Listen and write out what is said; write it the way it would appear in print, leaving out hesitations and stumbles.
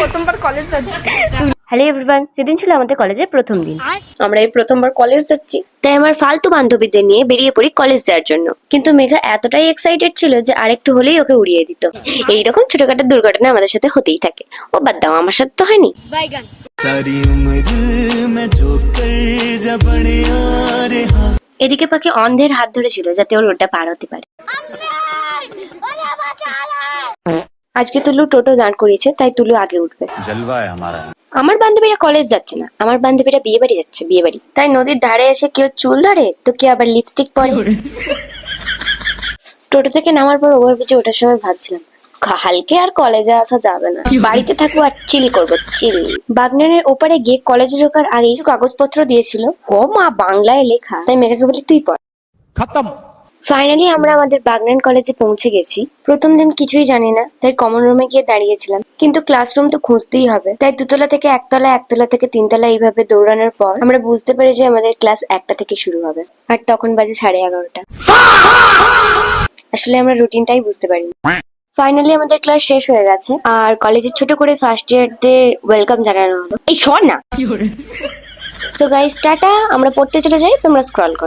প্রথমবার কলেজ যাচ্ছি। Hello everyone, সেদিন ছিল আমাদের কলেজের প্রথম দিন। আমরা এই প্রথমবার কলেজ যাচ্ছি, তাই আমার ফালতু বান্ধবীদের নিয়ে বেরিয়ে পড়ি কলেজ যাওয়ার জন্য। কিন্তু মেঘা এতটাই এক্সাইটেড ছিল যে আরেকটু হলেই ওকে উড়িয়ে দিত। এইরকম ছোটখাটো দুর্ঘটনা আমাদের সাথে হতেই থাকে। ও বাদ দাও, আমার সাথে তো হয়নি। এদিকে পাখি অন্ধের হাত ধরেছিল যাতে ওর রোডটা পার হতে পারে। আজকে তুলু টোটো দাঁড় করিয়েছে, তাই তুলু আগে উঠবে। আমার বান্ধবীরা কলেজ যাচ্ছে না, আমার বান্ধবীরা বিয়ে বাড়ি যাচ্ছে, বিয়ে বাড়ি। তাই নদীর ধারে এসে কেউ চুল ধরে, তো কেউ আবার লিপস্টিক পরে। টোটো থেকে নামার পর ওভারব্রিজে ওঠার সময় ভাবছিলাম কালকে আর কলেজে আসা যাবে না, বাড়িতে থাকবো আর চিল করবো, চিল। বাগনানের ওপারে গিয়ে কলেজে ঢোকার আগে কিছু কাগজপত্র দিয়েছিল, ও মা বাংলায় লেখা, তাই মেঘাকে বলি তুই পড়। খতম। ফাইনালি আমরা আমাদের বাগনান কলেজে পৌঁছে গেছি। প্রথম দিন কিছুই জানি না, তাই কমন রুমে গিয়ে দাঁড়িয়েছিলাম। কিন্তু ক্লাসরুম তো খুঁজতেই হবে, তাই দুতলা থেকে একতলা, একতলা থেকে তিনতলা এইভাবে দৌড়ানোর পর আমরা বুঝতে পারি যে আমাদের ক্লাস 1টা থেকে শুরু হবে। আর তখন বাজে 11:30। আসলে আমরা রুটিনটাই বুঝতে পারিনি। ফাইনালি আমাদের ক্লাস শেষ হয়ে গেছে, আর কলেজের ছোট করে ফার্স্ট ইয়ারদের ওয়েলকাম জানানো হলো। এই শোন না। সো গাইস, টাটা, আমরা পড়তে চলে যাই, তোমরা স্ক্রল করো।